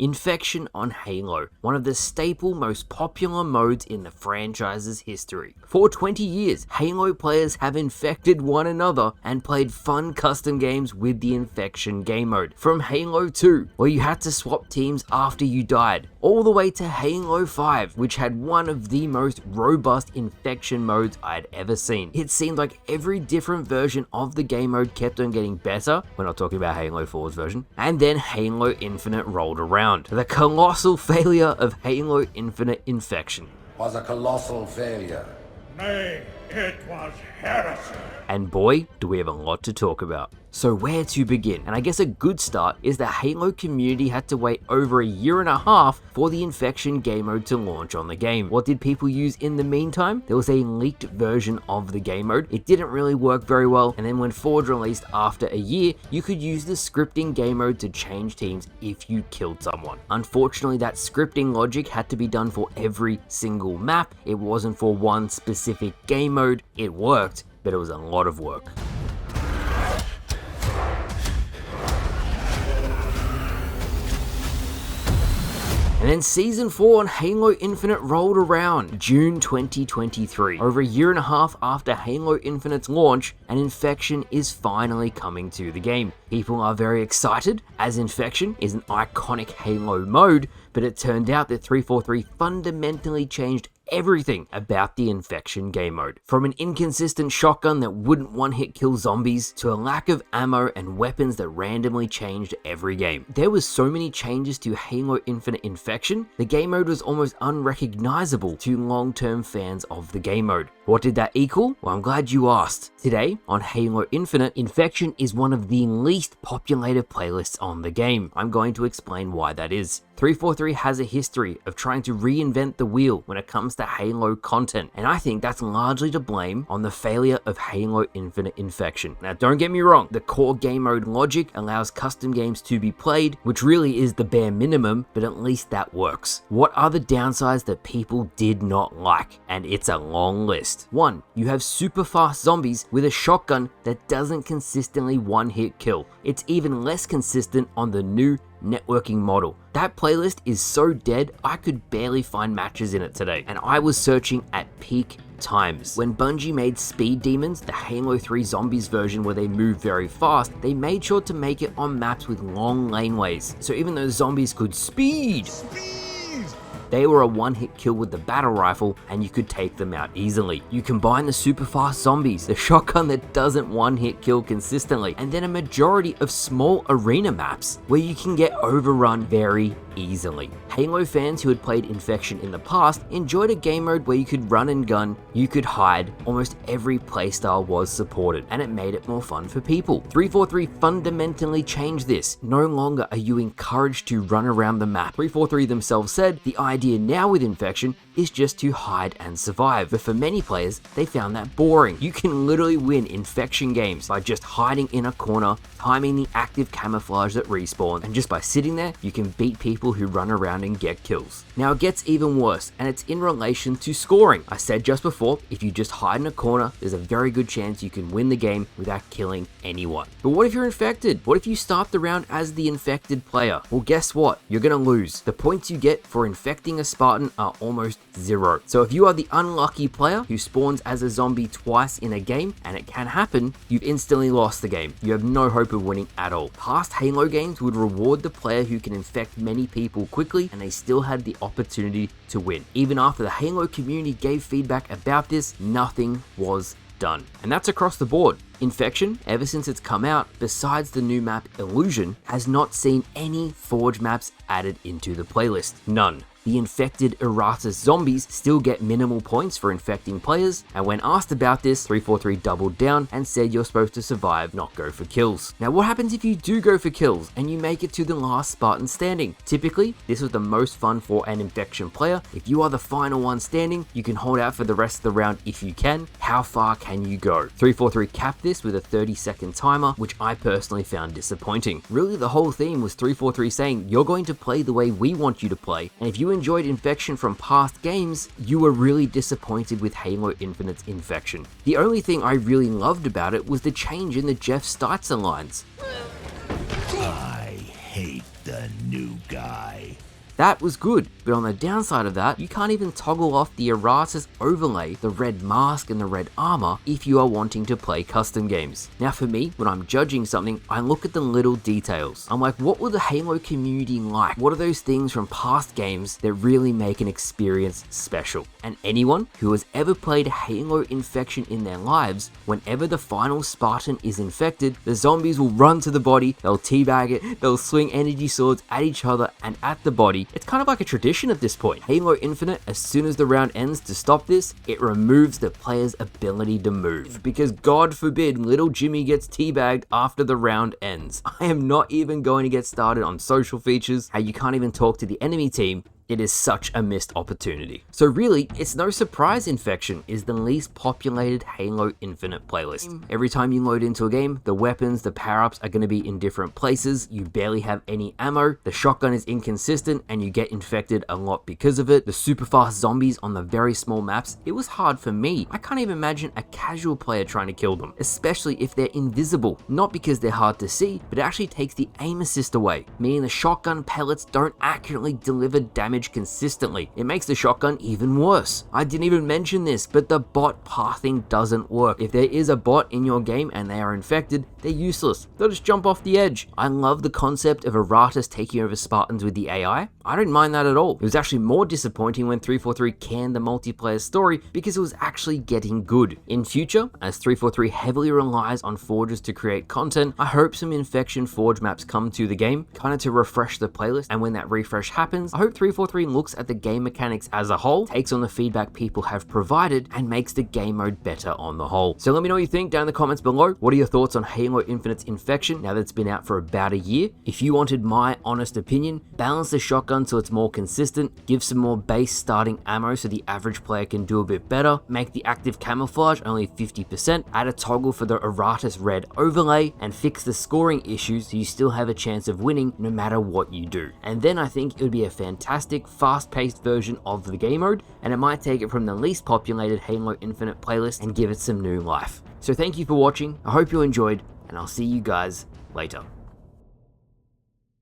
Infection on Halo, one of the staple most popular modes in the franchise's history. For 20 years, Halo players have infected one another and played fun custom games with the Infection game mode. From Halo 2, where you had to swap teams after you died, all the way to Halo 5, which had one of the most robust infection modes I'd ever seen. It seemed like every different version of the game mode kept on getting better, we're not talking about Halo 4's version, and then Halo Infinite rolled around. The colossal failure of Halo Infinite Infection was a colossal failure. Nay, it was heresy. And boy, do we have a lot to talk about. So where to begin? And I guess a good start is the Halo community had to wait over a year and a half for the Infection game mode to launch on the game. What did people use in the meantime? There was a leaked version of the game mode. It didn't really work very well, and then when Forge released after a year, you could use the scripting game mode to change teams if you killed someone. Unfortunately, that scripting logic had to be done for every single map. It wasn't for one specific game mode. It worked, but it was a lot of work. And then Season 4 on Halo Infinite rolled around, June 2023. Over a year and a half after Halo Infinite's launch, an Infection is finally coming to the game. People are very excited, as Infection is an iconic Halo mode, but it turned out that 343 fundamentally changed everything about the Infection game mode. From an inconsistent shotgun that wouldn't one-hit kill zombies, to a lack of ammo and weapons that randomly changed every game. There was so many changes to Halo Infinite Infection, the game mode was almost unrecognizable to long-term fans of the game mode. What did that equal? Well, I'm glad you asked. Today, on Halo Infinite, Infection is one of the least populated playlists on the game. I'm going to explain why that is. 343 has a history of trying to reinvent the wheel when it comes to Halo content, and I think that's largely to blame on the failure of Halo Infinite Infection. Now, don't get me wrong, the core game mode logic allows custom games to be played, which really is the bare minimum, but at least that works. What are the downsides that people did not like? And it's a long list. 1. You have super fast zombies with a shotgun that doesn't consistently one-hit kill. It's even less consistent on the new networking model. That playlist is so dead, I could barely find matches in it today, and I was searching at peak times. When Bungie made Speed Demons, the Halo 3 Zombies version where they move very fast, they made sure to make it on maps with long laneways. So even though zombies could speed, they were a one-hit kill with the battle rifle, and you could take them out easily. You combine the super fast zombies, the shotgun that doesn't one-hit kill consistently, and then a majority of small arena maps where you can get overrun very easily. Halo fans who had played Infection in the past enjoyed a game mode where you could run and gun, you could hide, almost every playstyle was supported, and it made it more fun for people. 343 fundamentally changed this. No longer are you encouraged to run around the map. 343 themselves said the idea now with Infection is just to hide and survive, but for many players, they found that boring. You can literally win Infection games by just hiding in a corner, timing the active camouflage that respawns, and just by sitting there, you can beat people who run around and get kills. Now it gets even worse, and it's in relation to scoring. I said just before, if you just hide in a corner, there's a very good chance you can win the game without killing anyone. But what if you're infected? What if you start the round as the infected player? Well, guess what? You're gonna lose. The points you get for infecting a Spartan are almost zero. So if you are the unlucky player who spawns as a zombie twice in a game, and it can happen, you've instantly lost the game. You have no hope of winning at all. Past Halo games would reward the player who can infect many people quickly, and they still had the opportunity to win. Even after the Halo community gave feedback about this, nothing was done. And that's across the board. Infection, ever since it's come out, besides the new map Illusion, has not seen any Forge maps added into the playlist. None. The infected Erratus zombies still get minimal points for infecting players, and when asked about this, 343 doubled down and said you're supposed to survive, not go for kills. Now what happens if you do go for kills and you make it to the last Spartan standing? Typically, this was the most fun for an Infection player. If you are the final one standing, you can hold out for the rest of the round if you can. How far can you go? 343 capped this with a 30-second timer, which I personally found disappointing. Really, the whole theme was 343 saying, you're going to play the way we want you to play, and if you enjoyed Infection from past games, you were really disappointed with Halo Infinite's Infection. The only thing I really loved about it was the change in the Jeff Steitzer lines. I hate the new guy. That was good, but on the downside of that, you can't even toggle off the Erratus overlay, the red mask and the red armor, if you are wanting to play custom games. Now for me, when I'm judging something, I look at the little details. I'm like, what were the Halo community like? What are those things from past games that really make an experience special? And anyone who has ever played Halo Infection in their lives, whenever the final Spartan is infected, the zombies will run to the body, they'll teabag it, they'll swing energy swords at each other and at the body. It's kind of like a tradition at this point. Halo Infinite, as soon as the round ends, to stop this, it removes the player's ability to move, because God forbid little Jimmy gets teabagged after the round ends. I am not even going to get started on social features, how you can't even talk to the enemy team. It is such a missed opportunity. So really, it's no surprise Infection is the least populated Halo Infinite playlist. Every time you load into a game, the weapons, the power-ups are going to be in different places, you barely have any ammo, the shotgun is inconsistent and you get infected a lot because of it, the super fast zombies on the very small maps, it was hard for me. I can't even imagine a casual player trying to kill them, especially if they're invisible. Not because they're hard to see, but it actually takes the aim assist away, meaning the shotgun pellets don't accurately deliver damage consistently. It makes the shotgun even worse. I didn't even mention this, but the bot pathing doesn't work. If there is a bot in your game and they are infected, they're useless. They'll just jump off the edge. I love the concept of Erratus taking over Spartans with the AI. I don't mind that at all. It was actually more disappointing when 343 canned the multiplayer story because it was actually getting good. In future, as 343 heavily relies on forgers to create content, I hope some Infection Forge maps come to the game, kind of to refresh the playlist, and when that refresh happens, I hope 343 looks at the game mechanics as a whole, takes on the feedback people have provided, and makes the game mode better on the whole. So let me know what you think down in the comments below. What are your thoughts on Halo Infinite's Infection now that it's been out for about a year? If you wanted my honest opinion, balance the shotgun so it's more consistent, give some more base starting ammo so the average player can do a bit better, make the active camouflage only 50%, add a toggle for the Erratus red overlay, and fix the scoring issues so you still have a chance of winning no matter what you do. And then I think it would be a fantastic fast-paced version of the game mode, and it might take it from the least populated Halo Infinite playlist and give it some new life. So thank you for watching, I hope you enjoyed, and I'll see you guys later.